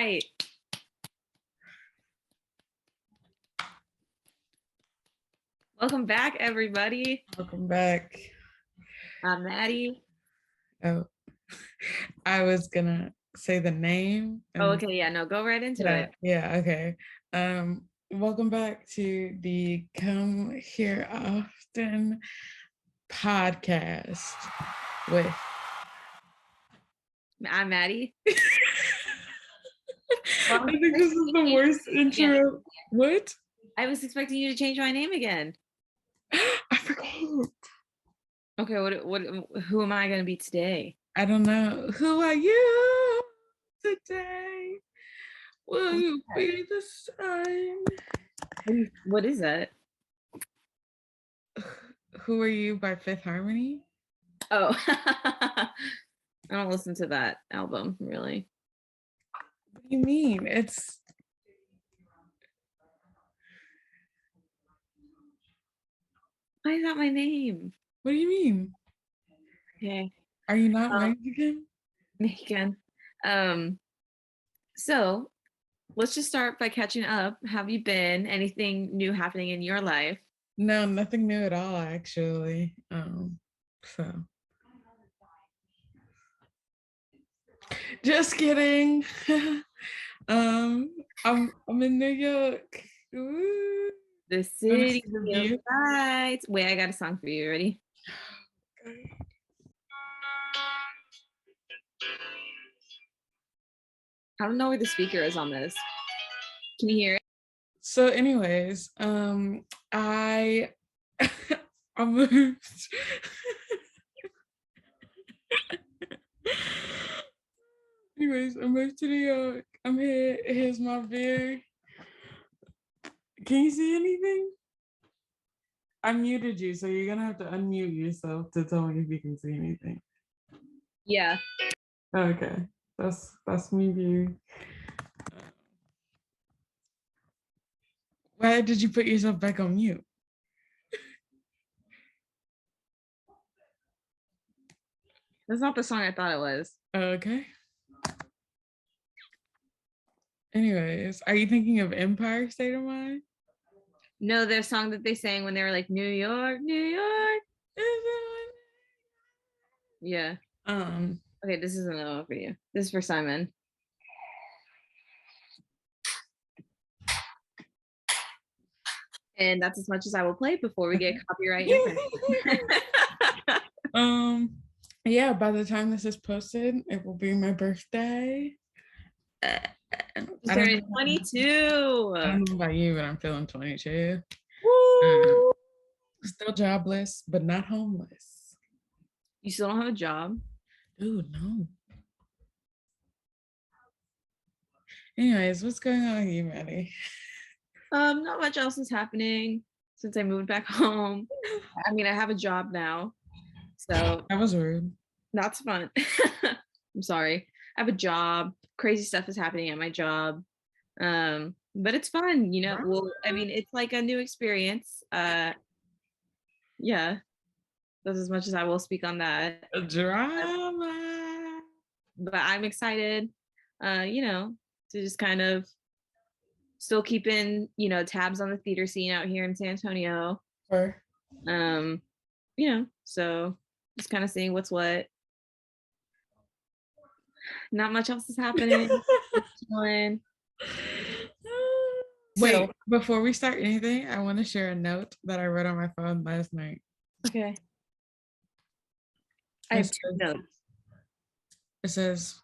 right. Welcome back, everybody. Welcome back. I'm Maddie. Oh, I was gonna say the name. Okay, yeah, no, go right into it. Yeah, okay. Welcome back to the Come Here Often podcast with I'm Maddie. I think this is the worst intro. What? I was expecting you to change my name again. I forgot. Okay, who am I gonna be today? I don't know. Who are you today? Will you be the sun? What is that? Who Are You by Fifth Harmony? Oh, I don't listen to that album, really. What do you mean? It's Why is that my name? What do you mean? Okay. Are you not Mexican? Mexican. So let's just start by catching up. Have you been? Anything new happening in your life? No, nothing new at all, actually. So just kidding. I'm in New York. Ooh. The city of lights. Wait, I got a song for you. Ready? Okay. I don't know where the speaker is on this. Can you hear it? So anyways, I moved. Anyways, I moved to New York. I'm here. Here's my view. Can you see anything? I muted you, so you're gonna have to unmute yourself to tell me if you can see anything. Yeah. Okay, that's me view. Why did you put yourself back on mute? That's not the song I thought it was. Okay. Anyways, are you thinking of Empire State of Mind? No, their song that they sang when they were like, New York, New York. Yeah. Okay, this isn't a for you. This is for Simon. And that's as much as I will play before we get copyright infringement. Yeah, by the time this is posted, it will be my birthday. She's turning 22. I don't know about you, but I'm feeling 22. Woo! Still jobless, but not homeless. You still don't have a job? Dude, no. Anyways, what's going on with you, Maddie? Not much else is happening since I moved back home. I mean, I have a job now, so that was rude. That's fun. I'm sorry. I have a job. Crazy stuff is happening at my job. But it's fun, you know. Well, I mean, it's like a new experience. Yeah. That's as much as I will speak on that. Drama. But I'm excited, you know, to just kind of still keeping, you know, tabs on the theater scene out here in San Antonio. Sure. You know, so just kind of seeing what's what. Not much else is happening. Wait, before we start anything, I want to share a note that I wrote on my phone last night. Okay. I have 2 notes. It says,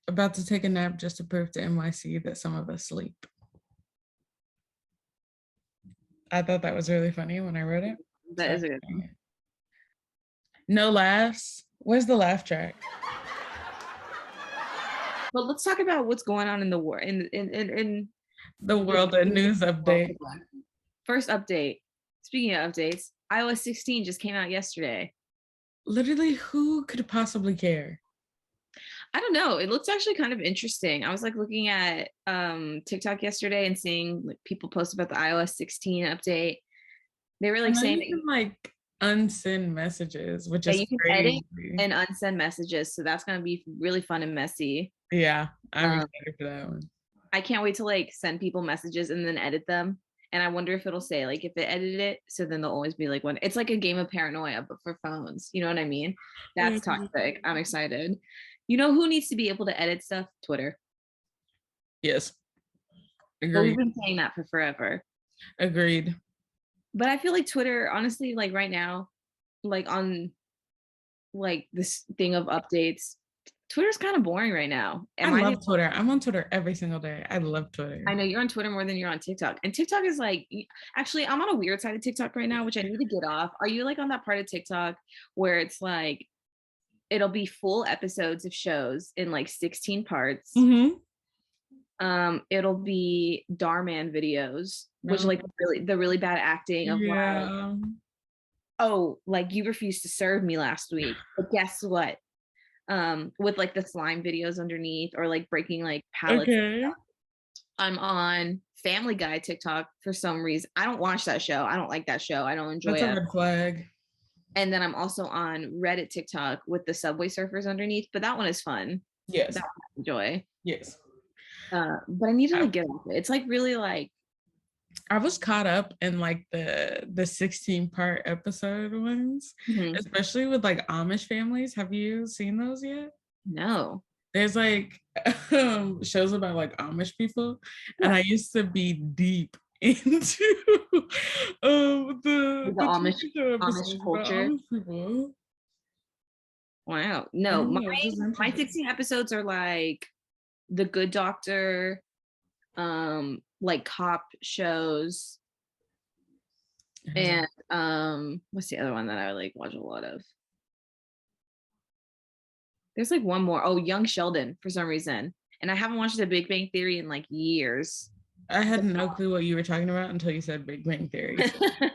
about to take a nap just to prove to NYC that some of us sleep. I thought that was really funny when I wrote it. That is a good one. No laughs. Where's the laugh track? Well, let's talk about what's going on in the war in the world and news update. First update. Speaking of updates, iOS 16 just came out yesterday. Literally, who could possibly care? I don't know. It looks actually kind of interesting. I was like looking at TikTok yesterday and seeing like people post about the iOS 16 update. They were like saying you can like unsend messages, which Yeah, is you can edit crazy. and unsend messages, so that's gonna be really fun and messy. Yeah, I'm Um, excited for that one. I can't wait to like send people messages and then edit them. And I wonder if it'll say like if they edited it, so then they'll always be like one. It's like a game of paranoia, but for phones. You know what I mean? That's toxic. I'm excited. You know who needs to be able to edit stuff? Twitter. Yes, But we've agreed. been saying that for forever. Agreed. But I feel like Twitter, honestly, like right now, like on like this thing of updates, Twitter's kind of boring right now. I Am I the love Twitter. I'm on Twitter every single day. I love I Twitter. know you're on Twitter more than you're on TikTok. And TikTok is like, actually, I'm on a weird side of TikTok right now, which I need to get off. Are you like on that part of TikTok where it's like, it'll be full episodes of shows in like 16 parts? Mm-hmm. It'll be Darman videos, which No. like the really bad acting of like, Yeah. oh, like you refused to serve me last week. But guess what? With like the slime videos underneath or like breaking like pallets. Okay. I'm on Family Guy TikTok for some reason. I don't watch that show. I don't like that show. I don't enjoy That's a it. red flag. And then I'm also on Reddit TikTok with the Subway Surfers underneath, but that one is fun. Yes. That one I enjoy. Yes. But I need to I, like get off it. It's like really like I was caught up in like the 16 part episode ones, mhm. especially with like Amish families. Have you seen those yet? No. There's like shows about like Amish people, and Yeah. I used to be deep into The the Amish TV show Amish episodes about culture. Amish people. Wow. I No, don't know, it's just my interesting. 16 episodes are like The Good Doctor, like cop shows, and what's the other one that I like watch a lot of? There's like one more. Oh, Young Sheldon for some reason. And I haven't watched The Big Bang Theory in like years. I had no clue what you were talking about until you said Big Bang Theory. So.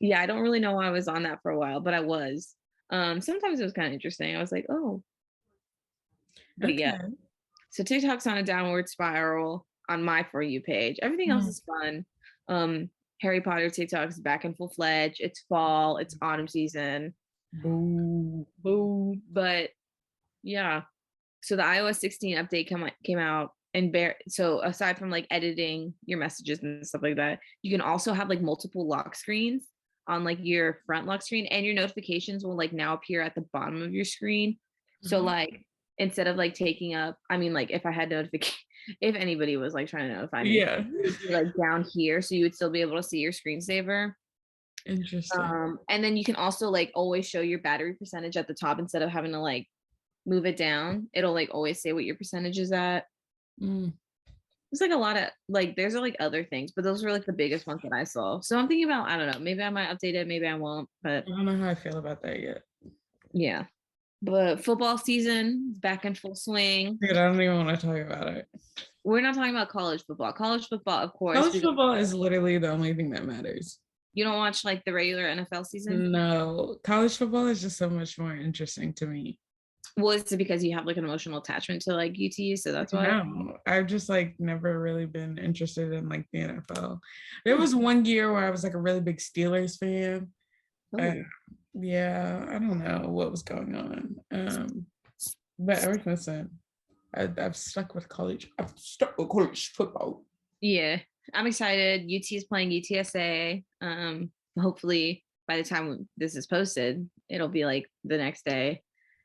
Yeah, I don't really know why I was on that for a while, but I was. Sometimes it was kind of interesting. I was like, oh, but yeah. Okay. So TikTok's on a downward spiral on my For You page. Everything else Mm. is fun. Harry Potter TikTok is back in full fledged. It's fall, it's autumn season. Boo. Boo. But yeah. So the iOS 16 update came out and so aside from like editing your messages and stuff like that, you can also have like multiple lock screens on like your front lock screen, and your notifications will like now appear at the bottom of your screen. So Mhm. like instead of like taking up, I mean, like if I had notification, if anybody was like trying to notify me, Yeah. it would be like down here, so you would still be able to see your screensaver. Interesting. And then you can also like always show your battery percentage at the top instead of having to like move it down. It'll like always say what your percentage is at. Mm. There's like a lot of like there's like other things, but those were like the biggest ones that I saw. So I'm thinking about, I don't know, maybe I might update it, maybe I won't, but I don't know how I feel about that yet. yeah. But football season is back in full swing. Dude, I don't even want to talk about it. We're not talking about college football. College football, of course, College because football is literally the only thing that matters. you don't watch like the regular NFL season. No, college football is just so much more interesting to me. Well, it's because you have like an emotional attachment to like UT, so that's why. No, I've just like never really been interested in like the NFL. There was one year where I was like a really big Steelers fan. Oh. Yeah, I don't know what was going on. But ever since then, I've stuck with college. I've stuck with college football. Yeah, I'm excited. UT is playing UTSA. Hopefully by the time this is posted, it'll be like the next day.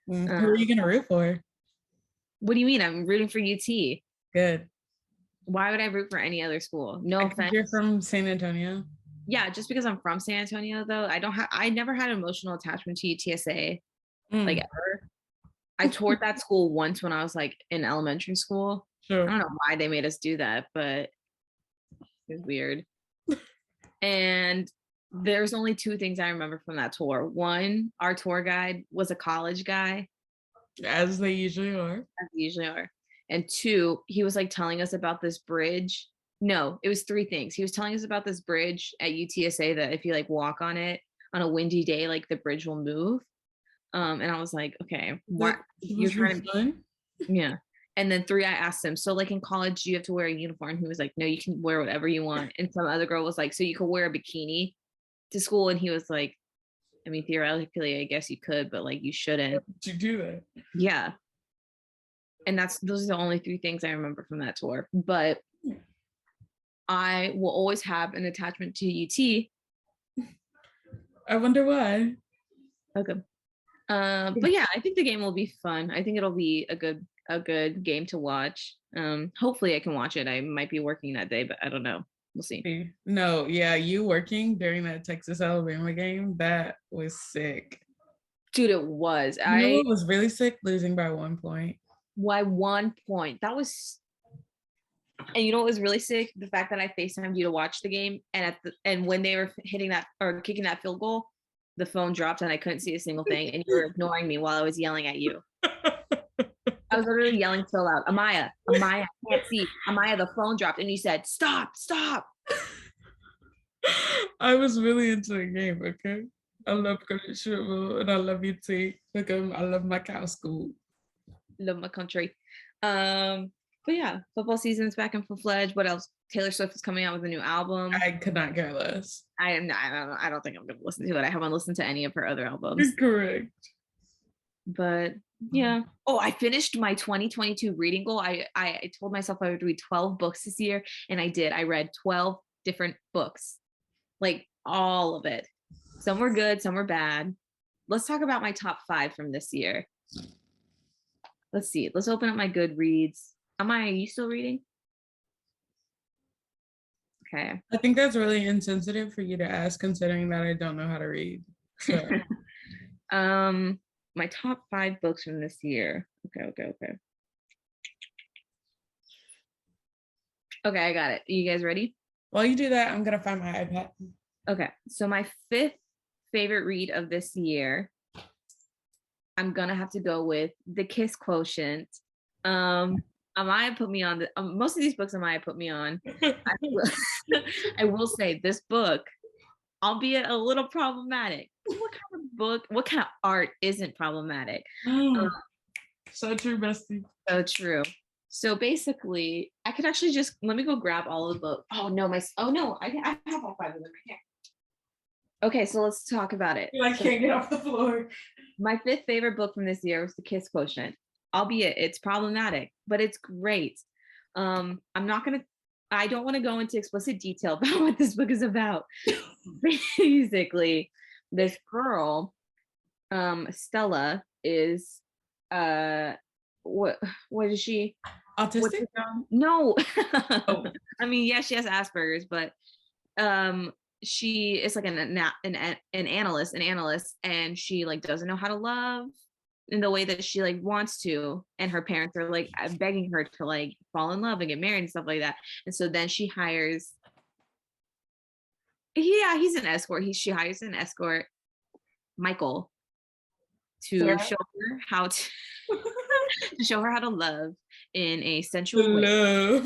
Who are you gonna root for? What do you mean? I'm rooting for UT. Good. Why would I root for any other school? No Because you're offense. from San Antonio. Yeah, just because I'm from San Antonio, though, I never had an emotional attachment to UTSA, like Mm, ever. I toured that school once when I was like in elementary school. I sure. don't know why they made us do that, but it was weird. And there's only two things I remember from that tour. One, our tour guide was a college guy, As they usually are. as they usually are. And two, he was like telling us about this bridge. No, it was three things. He was telling us about this bridge at UTSA that if you like walk on it on a windy day, like the bridge will move. And I was like, okay, what That you're was really trying to, fun. yeah. And then three, I asked him, so like in college, do you have to wear a uniform? He was like, no, you can wear whatever you want. And some other girl was like, so you could wear a bikini to school? And he was like, I mean, theoretically, I guess you could, but like you shouldn't. Did you do that? Yeah. And those are the only 3 things I remember from that tour. But I will always have an attachment to UT. I wonder why. Okay. But yeah, I think the game will be fun. I think it'll be a good game to watch. Hopefully I can watch it. I might be working that day, but I don't know. We'll see. No, yeah, you working during that Texas Alabama game, that was sick. Dude, it was. You know what was really sick? Losing by 1 point. By 1 point. That was. And you know what was really sick? The fact that I FaceTimed you to watch the game, and when they were hitting that or kicking that field goal, the phone dropped and I couldn't see a single thing, and you were ignoring me while I was yelling at you. I was literally yelling so loud, Amaya, I can't see. Amaya, the phone dropped, and you said, stop. I was really into the game, okay? I love college football and I love you too. Look, I love my cow school. Love my country. But yeah, football season's back in full fledged. What else? Taylor Swift is coming out with a new album. I could not care less. I don't think I'm gonna listen to it. I haven't listened to any of her other albums. Correct. But yeah. Oh, I finished my 2022 reading goal. I told myself I would read 12 books this year, and I did. I read 12 different books, like all of it. Some were good, some were bad. Let's talk about my top 5 from this year. Let's see. Let's open up my Goodreads. Are you still reading? Okay. I think that's really insensitive for you to ask, considering that I don't know how to read. So. My top 5 books from this year. Okay. Okay, I got it. Are you guys ready? While you do that, I'm gonna find my iPad. Okay, so my 5th favorite read of this year, I'm gonna have to go with The Kiss Quotient. Amaya put me on most of these books Amaya put me on. I will say this book, albeit a little problematic. What kind of art isn't problematic? So true, bestie. So true. So basically, I could actually just let me go grab all of the books. I have all 5 of them right here. Okay, so let's talk about it. I can't get off the floor. My 5th favorite book from this year was The Kiss Quotient. Albeit it's problematic, but it's great. I don't want to go into explicit detail about what this book is about. Basically, this girl, Stella, is what is she? Autistic? No. Oh. I mean, yeah, she has Asperger's, but she is like an analyst, and she like doesn't know how to love in the way that she like wants to, and her parents are like begging her to like fall in love and get married and stuff like that. And so then she hires he's an escort. She hires an escort, Michael, to show her how to show her how to love in a sensual way.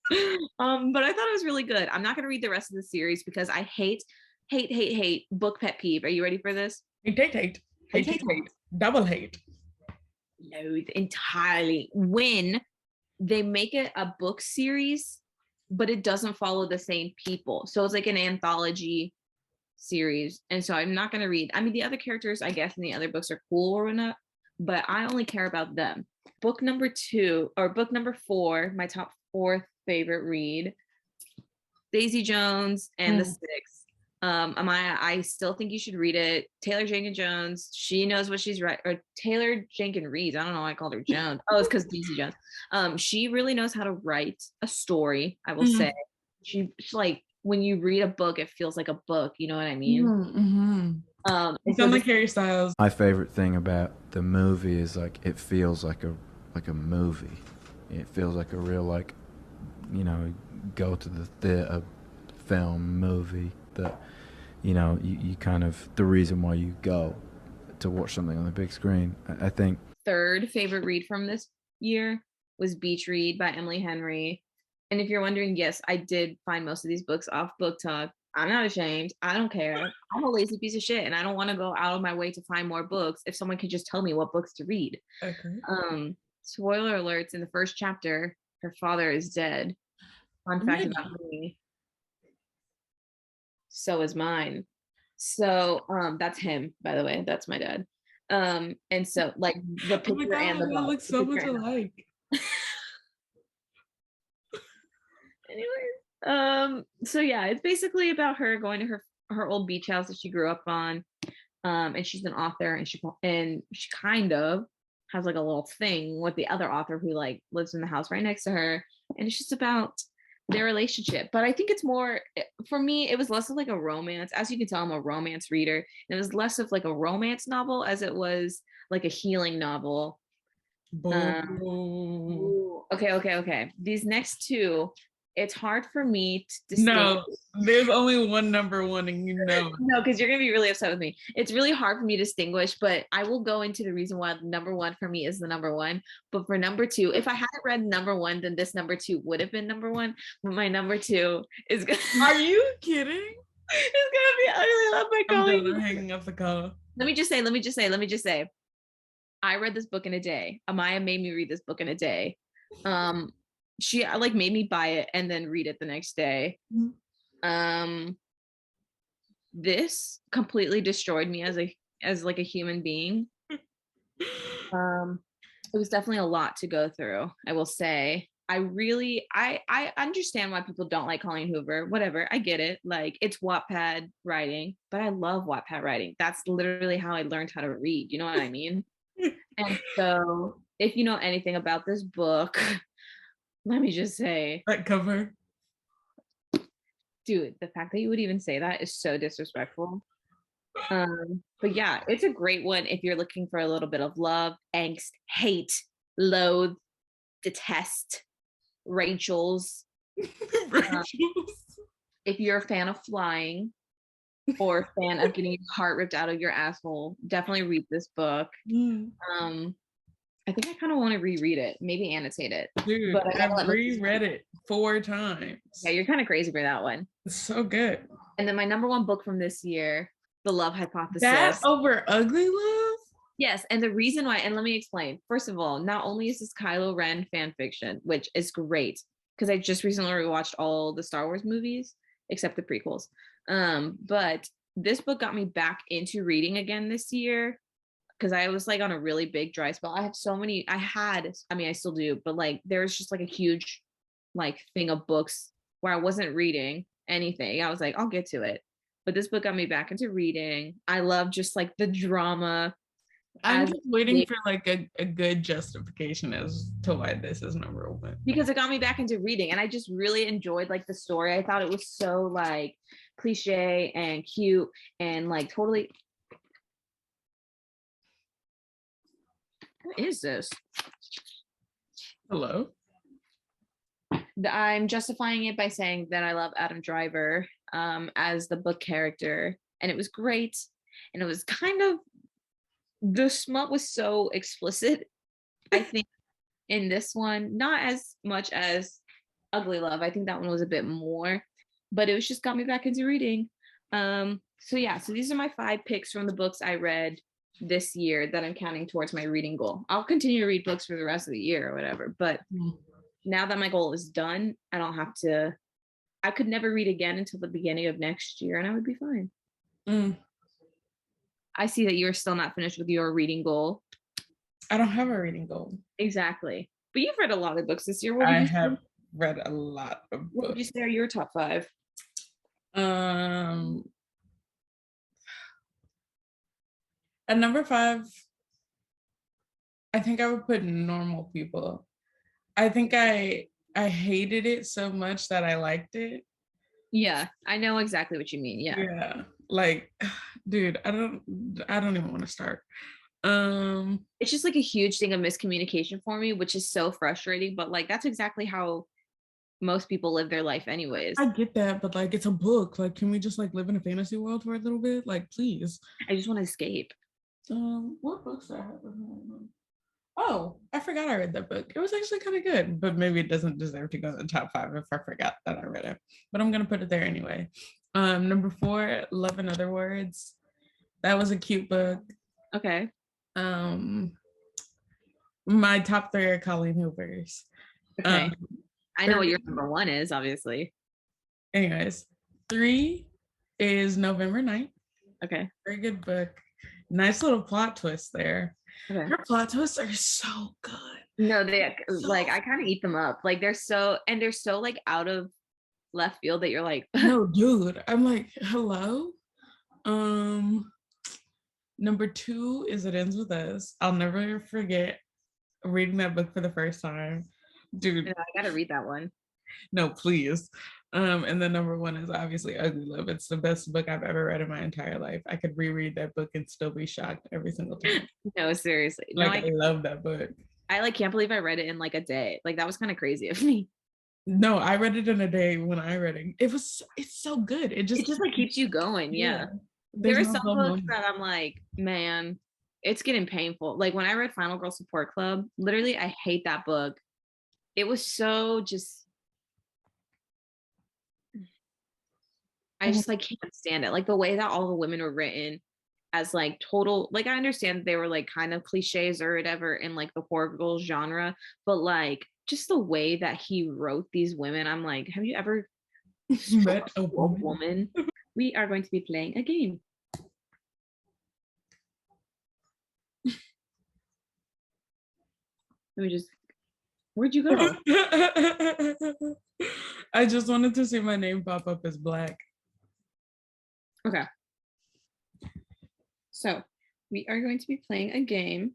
But I thought it was really good. I'm not going to read the rest of the series because I hate book pet peeve. Are you ready for this? Hate. Double hate. Loathe entirely when they make it a book series, but it doesn't follow the same people. So it's like an anthology series. And so I'm not going to read. I mean, the other characters, I guess, in the other books are cool or not, but I only care about them. Book number 4, my top 4th favorite read, Daisy Jones and the Six. Amaya, I still think you should read it. Taylor Jenkins Jones, she knows what she's right, or Taylor Jenkins Reid. I don't know why I called her Jones. Oh, it's because Daisy Jones. She really knows how to write a story. I will say, she's like, when you read a book, it feels like a book. You know what I mean? You sound like Harry Styles. My favorite thing about the movie is like it feels like a movie. It feels like a real like, you know, go to the theater, film, movie that, you know, you kind of the reason why you go to watch something on the big screen. I think 3rd favorite read from this year was Beach Read by Emily Henry. And if you're wondering, yes, I did find most of these books off Book Talk. I'm not ashamed. I don't care. I'm a lazy piece of shit, and I don't want to go out of my way to find more books if someone could just tell me what books to read. Okay. Spoiler alerts, in the first chapter, her father is dead. Fun fact about me. So is mine. So that's him, by the way. That's my dad. And so like the Oh my picture and god, the that book. looks so much alike. Anyways, so yeah, it's basically about her going to her old beach house that she grew up on. And she's an author, and she kind of has like a little thing with the other author who like lives in the house right next to her, and it's just about their relationship. But I think it's more, for me, it was less of like a romance. As you can tell, I'm a romance reader, and it was less of like a romance novel as it was like a healing novel. Boo. Okay. These next two, it's hard for me to distinguish. No, there's only one number one, and you know. No, because you're gonna be really upset with me. It's really hard for me to distinguish, but I will go into the reason why number one for me is the number one. But for number two, if I hadn't read number one, then this number two would have been number one. But my number two is gonna Are you kidding? it's gonna be Ugly Love by I'm Colleen. done. I'm hanging up the call. Let me just say. I read this book in a day. Amaya made me read this book in a day. She like made me buy it and then read it the next day. This completely destroyed me as like a human being. It was definitely a lot to go through, I will say. I understand why people don't like Colleen Hoover. Whatever, I get it. Like, it's Wattpad writing, but I love Wattpad writing. That's literally how I learned how to read. You know what I mean? And so, if you know anything about this book, let me just say, That cover. dude, the fact that you would even say that is so disrespectful. But yeah, it's a great one if you're looking for a little bit of love, angst, hate, loathe, detest, Rachel's. If you're a fan of flying or a fan of getting your heart ripped out of your asshole, definitely read this book. I think I kind of want to reread it, maybe annotate it. Dude, but I've reread it 4 times. Yeah, you're kind of crazy for that one. It's so good. And then my number one book from this year, The Love Hypothesis. That over Ugly Love? Yes, and the reason why, and let me explain. First of all, not only is this Kylo Ren fan fiction, which is great, because I just recently rewatched all the Star Wars movies, except the prequels. But this book got me back into reading again this year, because I was like on a really big dry spell. I still do, but like there was just like a huge like thing of books where I wasn't reading anything. I was like, I'll get to it. But this book got me back into reading. I love just like the drama. I'm just waiting for like a good justification as to why this is number one. Because it got me back into reading, and I just really enjoyed like the story. I thought it was so like cliche and cute and like totally. What is this? Hello? I'm justifying it by saying that I love Adam Driver as the book character, and it was great. And it was kind of, the smut was so explicit, I think, in this one. Not as much as Ugly Love. I think that one was a bit more, but it was just got me back into reading. So these are my 5 picks from the books I read this year that I'm counting towards my reading goal. I'll continue to read books for the rest of the year or whatever, but now that my goal is done, I could never read again until the beginning of next year, and I would be fine. I see that you're still not finished with your reading goal. I don't have a reading goal. Exactly. But you've read a lot of books this year. I have read a lot of books. What would you say are your top 5? At number 5, I think I would put Normal People. I think I hated it so much that I liked it. Yeah, I know exactly what you mean. Yeah. Like, dude, I don't even want to start. It's just like a huge thing of miscommunication for me, which is so frustrating, but like that's exactly how most people live their life anyways. I get that, but like it's a book. Like, can we just like live in a fantasy world for a little bit? Like, please. I just want to escape. What books do I have? Oh, I forgot I read that book. It was actually kind of good, but maybe it doesn't deserve to go in the top 5 if I forgot that I read it. But I'm gonna put it there anyway. Number 4, Love in Other Words. That was a cute book. Okay. My top 3 are Colleen Hoover's. Okay. I know what your number 1 is, obviously. Anyways, 3 is November 9th. Okay. Very good book. Nice little plot twist there. Okay. Her plot twists are so good. No, they So like I kind of eat them up. Like they're so like out of left field that you're like, no, dude. I'm like, hello. Number 2 is It Ends With Us. I'll never forget reading that book for the first time. Dude, I gotta read that one. no, please. And then number 1 is obviously Ugly Love. It's the best book I've ever read in my entire life. I could reread that book and still be shocked every single time. No, seriously. Like, I love that book. I like can't believe I read it in like a day. Like that was kind of crazy of me. No, I read it in a day when I read it. It's so good. It just like keeps you going. Yeah. There's There are no some dull books moment. that I'm like, man, it's getting painful. Like when I read Final Girl Support Club, literally, I hate that book. It was so just, I just like can't stand it. Like the way that all the women were written as like total, like I understand they were like kind of cliches or whatever in like the horror girl genre, but like just the way that he wrote these women, I'm like, have you ever met a woman? We are going to be playing a game. Let me just, where'd you go? I just wanted to see my name pop up as Black. Okay. So we are going to be playing a game.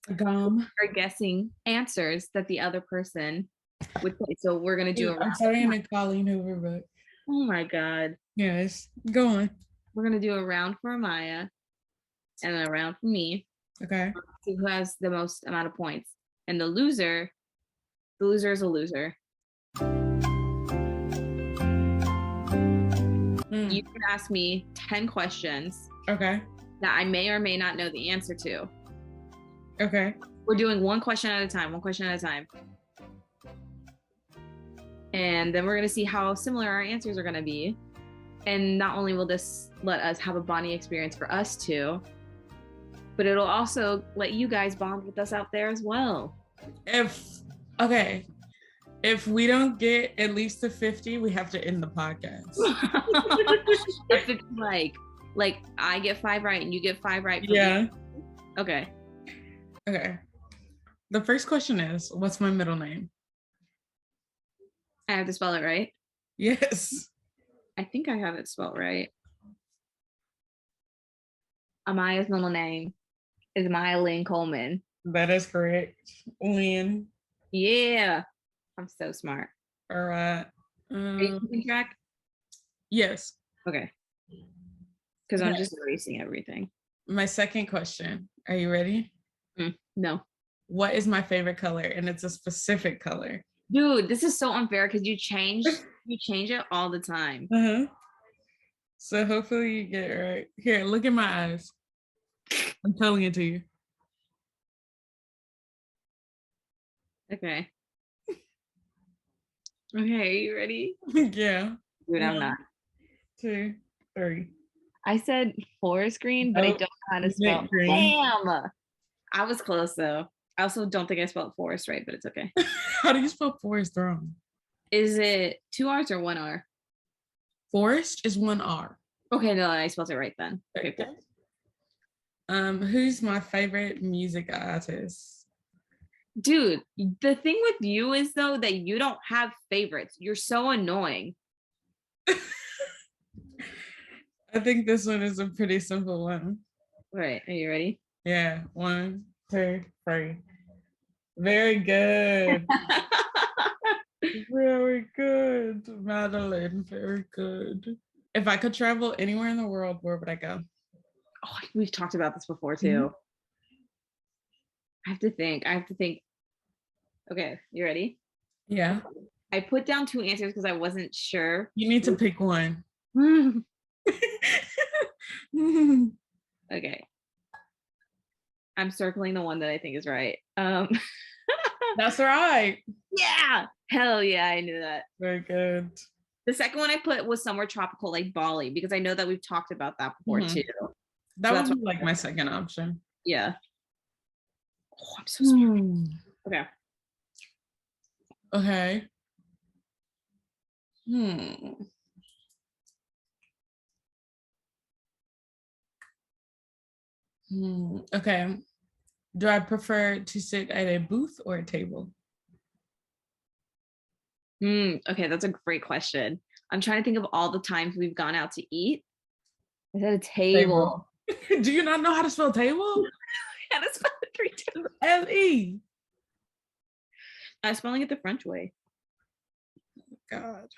We're guessing answers that the other person would say. So we're gonna do a round. I'm starting a Colleen Hoover book. Oh my god. Yes. Go on. We're gonna do a round for Amaya and a round for me. Okay. See who has the most amount of points. And the loser is a loser. You can ask me 10 questions. Okay. That I may or may not know the answer to. Okay. We're doing one question at a time. And then we're going to see how similar our answers are going to be. And not only will this let us have a bonding experience for us two, but it'll also let you guys bond with us out there as well. If we don't get at least to 50, we have to end the podcast. If it's like I get 5 right and you get 5 right. Yeah. Okay. The first question is, what's my middle name? I have to spell it right? Yes. I think I have it spelled right. Amaya's middle name is Maya Lynn Coleman. That is correct. Lynn. Yeah. I'm so smart. All right. Are you keeping track? Yes. Okay. Because I'm just erasing everything. My second question. Are you ready? No. What is my favorite color? And it's a specific color. Dude, this is so unfair because you change it all the time. So hopefully you get it right. Here, look at my eyes. I'm telling it to you. Okay. Okay, are you ready? Yeah. Dude, I'm not. 2, 3. I said forest green, but I don't know how to spell green. Damn. I was close though. I also don't think I spelled forest right, but it's okay. How do you spell forest wrong? Is it 2 R's or 1 R? Forest is 1 R. Okay, no, I spelled it right then. Okay, cool. Who's my favorite music artist? Dude, the thing with you is though that you don't have favorites. You're so annoying. I think this one is a pretty simple one. All right, are you ready? Yeah, 1, 2, 3. Very good. Very good, Madeline. Very good. If I could travel anywhere in the world, where would I go? Oh, we've talked about this before too. I have to think. Okay, you ready? Yeah. I put down 2 answers because I wasn't sure. You need to pick one. Okay. I'm circling the one that I think is right. That's right. Yeah. Hell yeah, I knew that. Very good. The second one I put was somewhere tropical like Bali because I know that we've talked about that before too. That would be like my second option. Yeah. Oh, I'm so smart. Okay. Okay. Okay. Do I prefer to sit at a booth or a table? Okay, that's a great question. I'm trying to think of all the times we've gone out to eat. I said a table. Do you not know how to spell table? How to spell it 3 times? L-E. I'm spelling it the French way. God.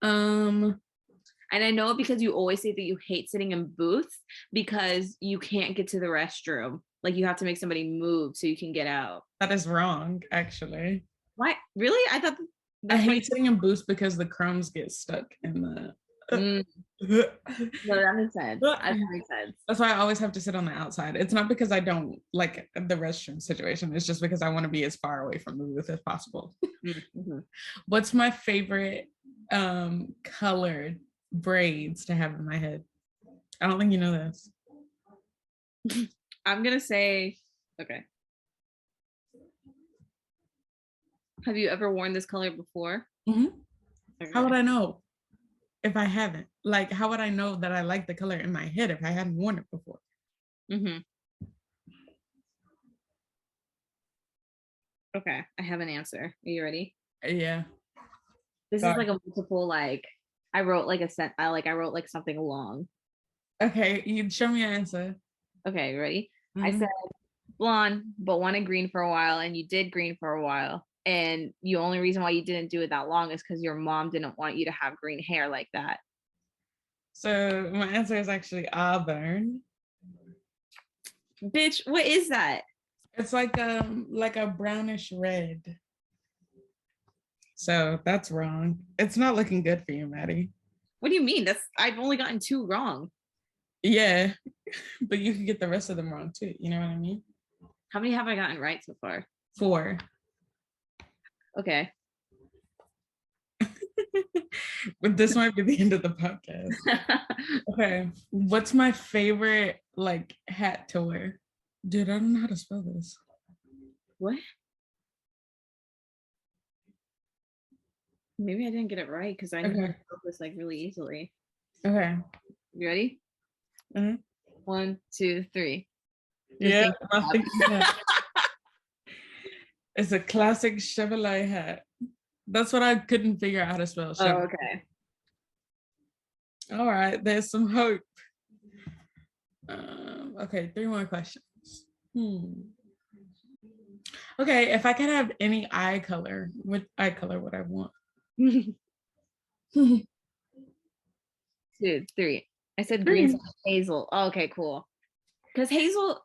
And I know because you always say that you hate sitting in booths because you can't get to the restroom. Like you have to make somebody move so you can get out. That is wrong, actually. Why? Really? I thought I hate sitting in booths because the crumbs get stuck in the. No, that makes sense. That makes sense. That's why I always have to sit on the outside. It's not because I don't like the restroom situation. It's just because I want to be as far away from the booth as possible. Mm-hmm. What's my favorite colored braids to have in my head? I don't think you know this. I'm gonna say, okay. Have you ever worn this color before? Mm-hmm. Okay. How would I know if I haven't? Like, how would I know that I like the color in my head if I hadn't worn it before? Mm-hmm. Okay, I have an answer. Are you ready? Yeah. This is like a multiple, like I wrote like I wrote like something long. Okay, you show me an answer. Okay, ready? Mm-hmm. I said blonde, but wanted green for a while, and you did green for a while. And the only reason why you didn't do it that long is because your mom didn't want you to have green hair like that. So my answer is actually auburn. Bitch, what is that? It's like a brownish red. So that's wrong. It's not looking good for you, Maddie. What do you mean? I've only gotten 2 wrong. Yeah, but you could get the rest of them wrong too. You know what I mean? How many have I gotten right so far? 4. Okay. But this might be the end of the podcast. Okay. What's my favorite like hat to wear? Dude, I don't know how to spell this. What? Maybe I didn't get it right because I knew how to spell this like really easily. Okay. You ready? Mm-hmm. 1, 2, 3. Yeah, I think it's a classic Chevrolet hat. That's what I couldn't figure out how to spell. Oh, okay. All right, there's some hope. Okay, 3 more questions. Okay, if I could have any eye color, what eye color would I want? 2, 3. I said green. Green. Hazel. Oh, okay, cool. Because hazel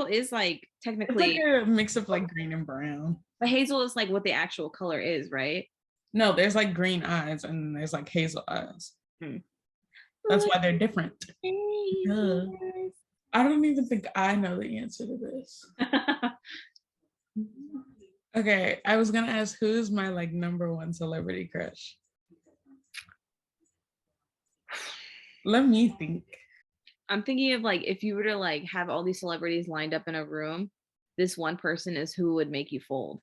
is like technically it's like a mix of like green and brown. But hazel is like what the actual color is, right? No, there's like green eyes and there's like hazel eyes. That's why they're different. I don't even think I know the answer to this. Okay, I was gonna ask who's my like number 1 celebrity crush. Let me think. I'm thinking of like if you were to like have all these celebrities lined up in a room, this one person is who would make you fold.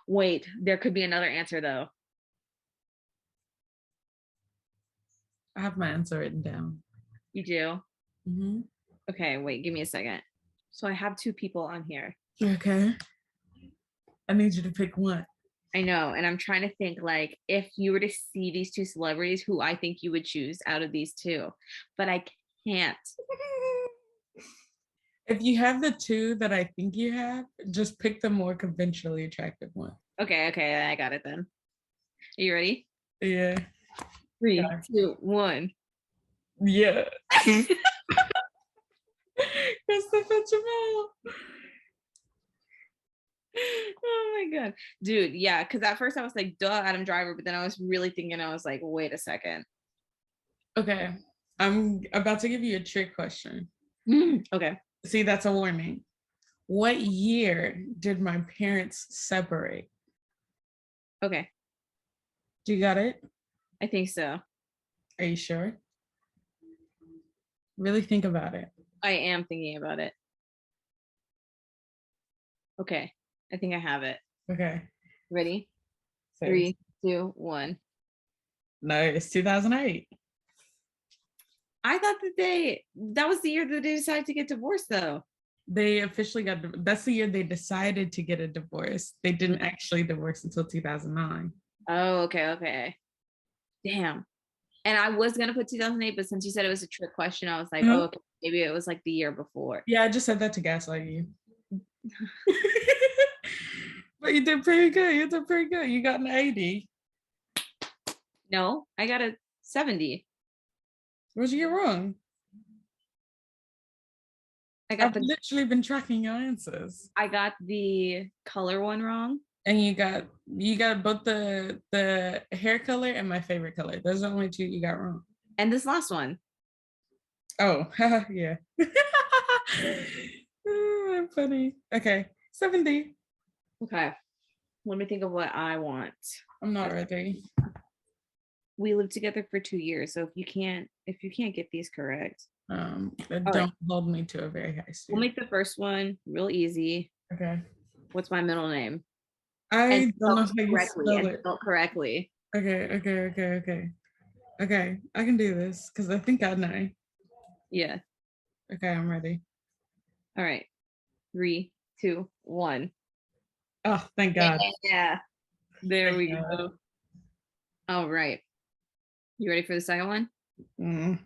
Wait, there could be another answer though. I have my answer written down. You do? Mm-hmm. Okay, wait, give me a second. So I have 2 people on here. Okay. I need you to pick one. I know, and I'm trying to think like if you were to see these 2 celebrities, who I think you would choose out of these 2, but I can't. If you have the 2 that I think you have, just pick the more conventionally attractive one. Okay, I got it then. Are you ready? Yeah. 3, 2, 1. Yeah. Christopher Jamel. Oh my god, dude. Yeah, because at first I was like, duh, Adam Driver, but then I was really thinking, I was like, wait a second. Okay, I'm about to give you a trick question. Okay. See, that's a warning. What year did my parents separate? Okay. Do you got it? I think so. Are you sure? Really think about it. I am thinking about it. Okay. I think I have it. Okay. Ready? 3, 2, 1. No, it's 2008. I thought that was the year that they decided to get divorced though. They officially that's the year they decided to get a divorce. They didn't actually divorce until 2009. Oh, okay. Damn. And I was gonna put 2008, but since you said it was a trick question, I was like, oh, okay, maybe it was like the year before. Yeah, I just said that to gaslight you. But you did pretty good. You got an 80. No, I got a 70. What'd you get wrong? I've literally been tracking your answers. I got the color one wrong. And you got both the hair color and my favorite color. Those are the only two you got wrong. And this last one. Oh, yeah. Oh, funny. Okay, 70. Okay. Let me think of what I want. I'm not ready. We lived together for 2 years, so if you can't get these correct, don't hold me to a very high standard. We'll make the first one real easy. Okay. What's my middle name? I don't know how you spell it. Spell correctly. Okay. Okay, I can do this because I think I know. Yeah. Okay, I'm ready. All right. 3, 2, 1. Oh, thank God. Yeah. There we go. All right. You ready for the second one? Mm.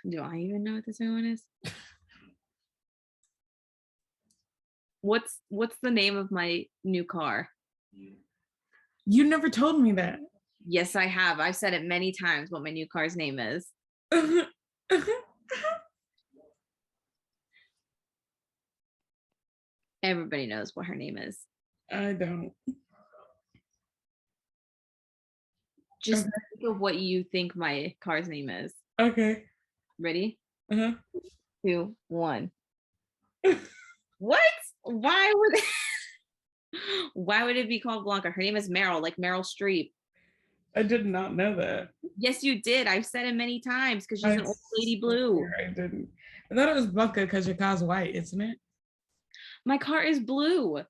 Do I even know what the second one is? What's the name of my new car? You never told me that. Yes, I have. I've said it many times what my new car's name is. Everybody knows what her name is. I don't. Just think of what you think my car's name is. Okay. Ready? 2, 1. What? Why would it be called Blanca? Her name is Meryl, like Meryl Streep. I did not know that. Yes, you did. I've said it many times because she's an old lady blue. I didn't. I thought it was Blanca because your car's white, isn't it? My car is blue.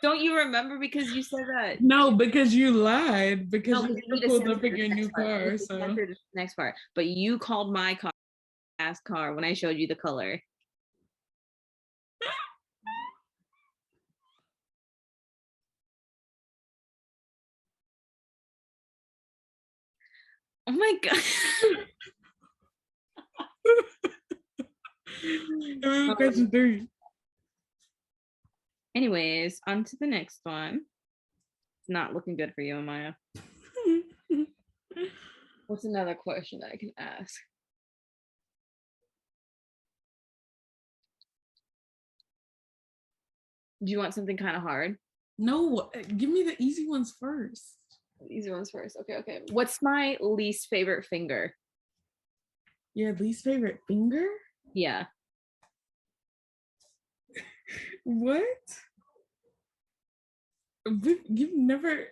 Don't you remember because you said that? No, because you lied. Because you pulled up in your new car. So next part. But you called my car ass car when I showed you the color. Oh my God. Question 3. Anyways, on to the next one. It's not looking good for you, Amaya. What's another question that I can ask? Do you want something kind of hard? No, give me the easy ones first. Easy ones first. Okay. What's my least favorite finger? Your least favorite finger? Yeah. What? We've never.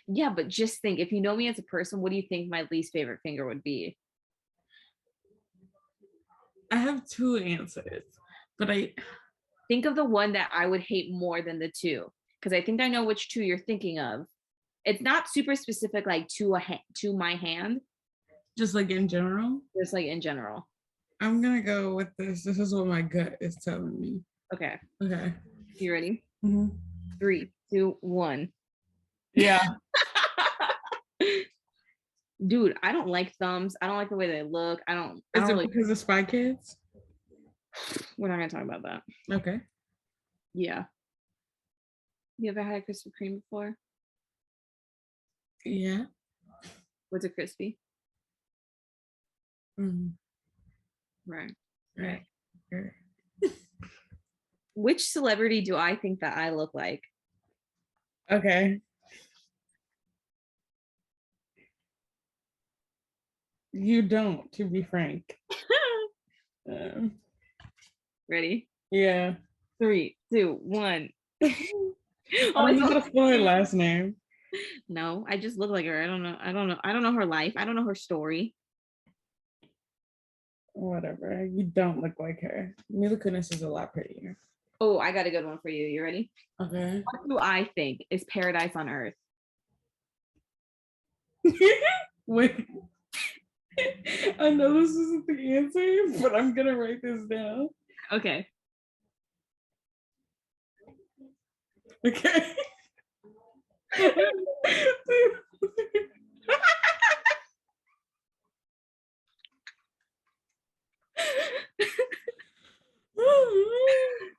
Yeah, but just think, if you know me as a person, what do you think my least favorite finger would be? I have 2 answers, but I think of the one that I would hate more than the 2, because I think I know which 2 you're thinking of. It's not super specific, like to my hand. Just like in general? Just like in general. I'm gonna go with this. This is what my gut is telling me. Okay. You ready? 3, 2, 1. Yeah. Dude, I don't like thumbs. I don't like the way they look. Is it because of Spy Kids? We're not gonna talk about that. Okay. Yeah. You ever had a Krispy Kreme before? Yeah. Was it crispy? Right. Which celebrity do I think that I look like? Okay. You don't, to be frank. Ready? Yeah. 3, 2, 1. Oh, you gotta spell her last name. No, I just look like her. I don't know her life. I don't know her story. Whatever. You don't look like her. Mila Kunis is a lot prettier. Oh, I got a good one for you. You ready? Okay. What do I think is paradise on earth? Wait. I know this isn't the answer, but I'm gonna write this down. Okay. Okay.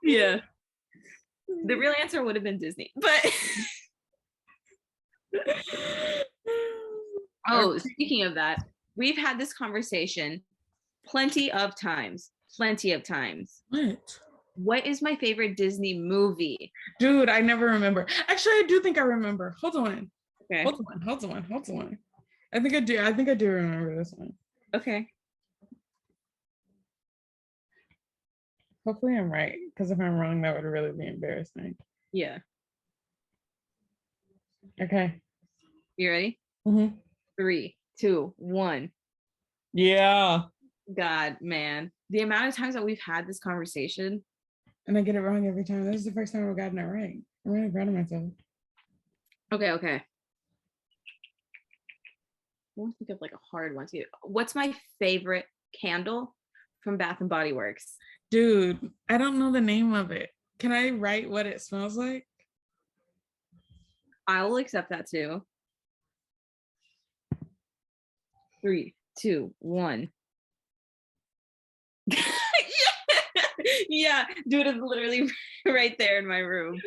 Yeah. The real answer would have been Disney, but oh, speaking of that, we've had this conversation plenty of times. Plenty of times. What? What is my favorite Disney movie? Dude, I never remember. Actually, I do think I remember. Hold on. Okay. Hold on. I think I do remember this one. Okay. Hopefully I'm right, because if I'm wrong, that would really be embarrassing. Yeah. Okay. You ready? Mm-hmm. 3, 2, 1. Yeah. God, man. The amount of times that we've had this conversation. And I get it wrong every time. This is the first time I've gotten it right. I'm really proud of myself. Okay. I want to think of like a hard one too. What's my favorite candle from Bath and Body Works? Dude, I don't know the name of it. Can I write what it smells like? I will accept that too. 3, 2, 1. Yeah, dude, it's literally right there in my room.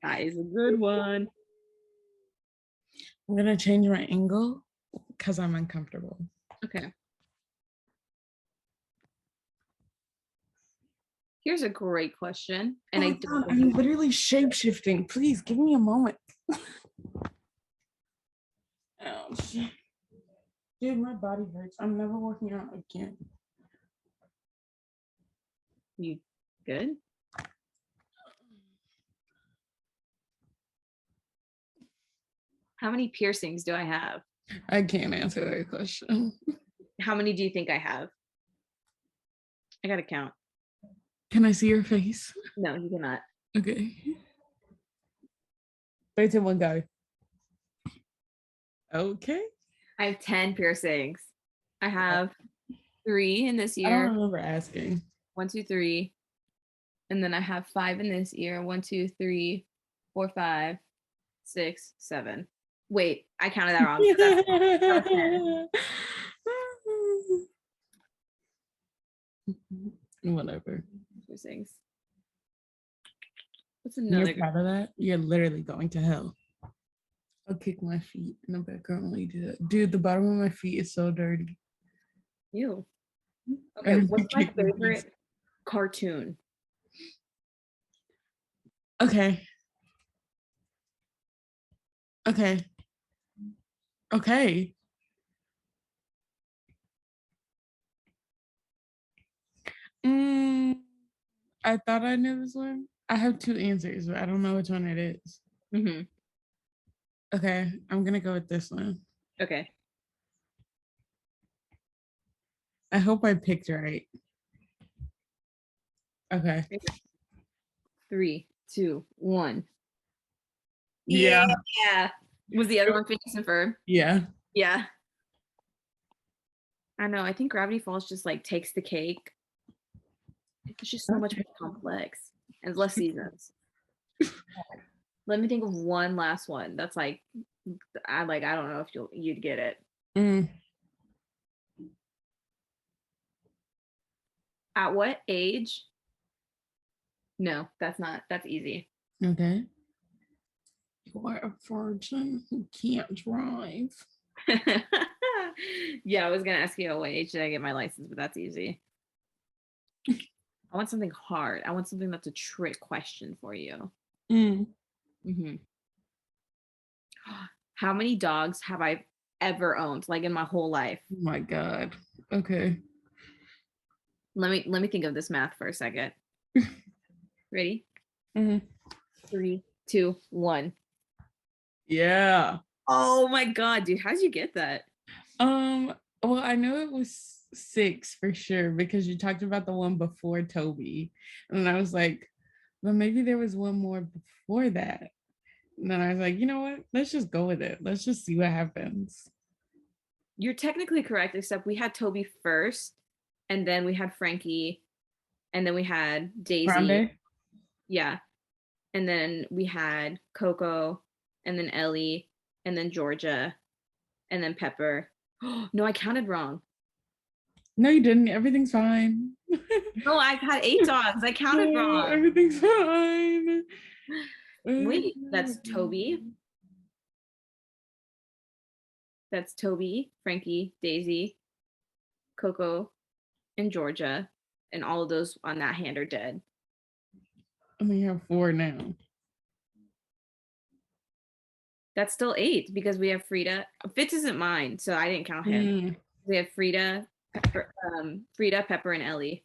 That is a good one. I'm gonna change my angle because I'm uncomfortable. Okay. Here's a great question. And I'm literally shape-shifting. Please give me a moment. Ouch. Dude, my body hurts. I'm never working out again. You good? How many piercings do I have? I can't answer that question. How many do you think I have? I gotta count. Can I see your face? No, you cannot. Okay. 3, 2, 1, go. Okay. I have 10 piercings. I have 3 in this I year. don't remember asking. 1, 2, 3. And then I have 5 in this year. 1, 2, 3, 4, 5, 6, 7. Wait, I counted that wrong. That's 10. Whatever. Piercings. What's You're another? proud of that? You're literally going to hell. I'll kick my feet in the background while you do that. Dude, the bottom of my feet is so dirty. You. Okay, what's my favorite cartoon? Okay. I thought I knew this one. I have 2 answers, but I don't know which one it is. Mm-hmm. Okay, I'm gonna go with this one. Okay. I hope I picked right. Okay. 3, 2, 1. Yeah. Yeah. Was the other one Phineas and Ferb? Yeah. Yeah. I know. I think Gravity Falls just like takes the cake. It's just so much more complex and less seasons. Let me think of one last one. That's like, I don't know if you'd get it. At what age? No, that's easy. Okay. You are a virgin who can't drive. Yeah, I was gonna ask you at what age did I get my license, but that's easy. I want something hard. I want something that's a trick question for you. Mm-hmm. How many dogs have I ever owned, like in my whole life? Oh my God. Okay. Let me think of this math for a second. Ready? 3, 2, 1. Yeah. Oh my God, dude, how did you get that? Well, I know it was 6 for sure because you talked about the one before Toby. And I was like, but maybe there was one more before that. And then I was like, you know what? Let's just go with it. Let's just see what happens. You're technically correct, except we had Toby first, and then we had Frankie, and then we had Daisy. Grande? Yeah. And then we had Coco, and then Ellie, and then Georgia, and then Pepper. No, I counted wrong. No, you didn't. Everything's fine. No, I've had 8 dogs. I counted No, wrong. everything's fine. Wait, that's Toby. That's Toby, Frankie, Daisy, Coco, and Georgia. And all of those on that hand are dead. I only have 4 now. That's still 8 because we have Frida. Fitz isn't mine, so I didn't count him. We have Frida, Pepper, Pepper, and Ellie.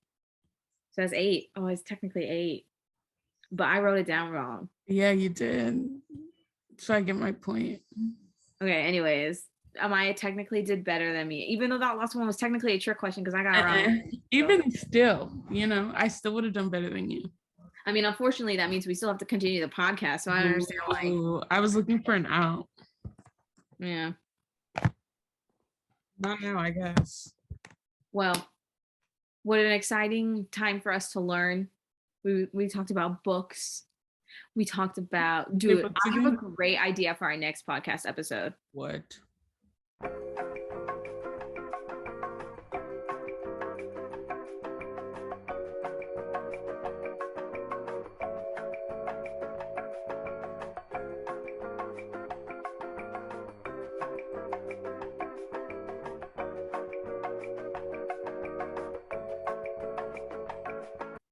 So that's 8. Oh, it's technically 8. But I wrote it down wrong. Yeah, you did. So I get my point. Okay, anyways. Amaya technically did better than me, even though that last one was technically a trick question because I got it wrong. Even still, you know, I still would have done better than you. I mean, unfortunately, that means we still have to continue the podcast. So I don't understand why. I was looking for an out. Yeah. Not now, I guess. Well, what an exciting time for us to learn. We talked about books. We talked about, dude, I have a great idea for our next podcast episode. What?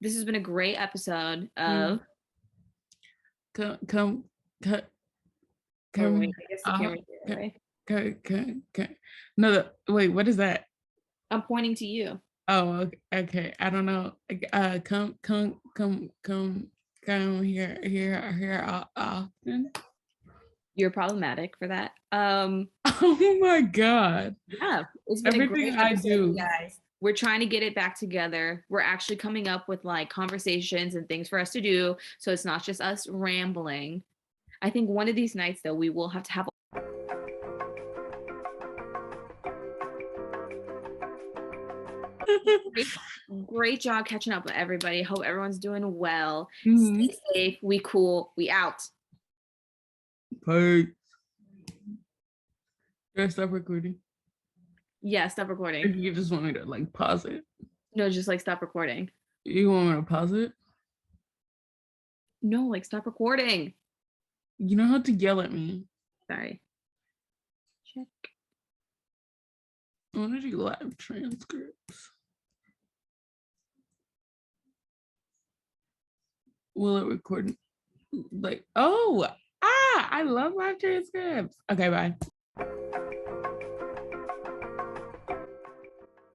This has been a great episode of Come. No, wait, what is that? I'm pointing to you. Oh, okay. I don't know. Come here often. You're problematic for that. Oh my God. Yeah, it's been everything I do, guys. We're trying to get it back together. We're actually coming up with like conversations and things for us to do, so it's not just us rambling. I think one of these nights, though, we will have to have. Great job catching up with everybody. Hope everyone's doing well. Stay safe. We cool. We out. Bye. Did I stop recording? Yeah, stop recording. Or you just want me to like pause it? No, just like stop recording. You want me to pause it? No, like stop recording. You know how to yell at me. Sorry. Check. I want to do live transcripts. Will it record? Like, I love live transcripts. Okay, bye.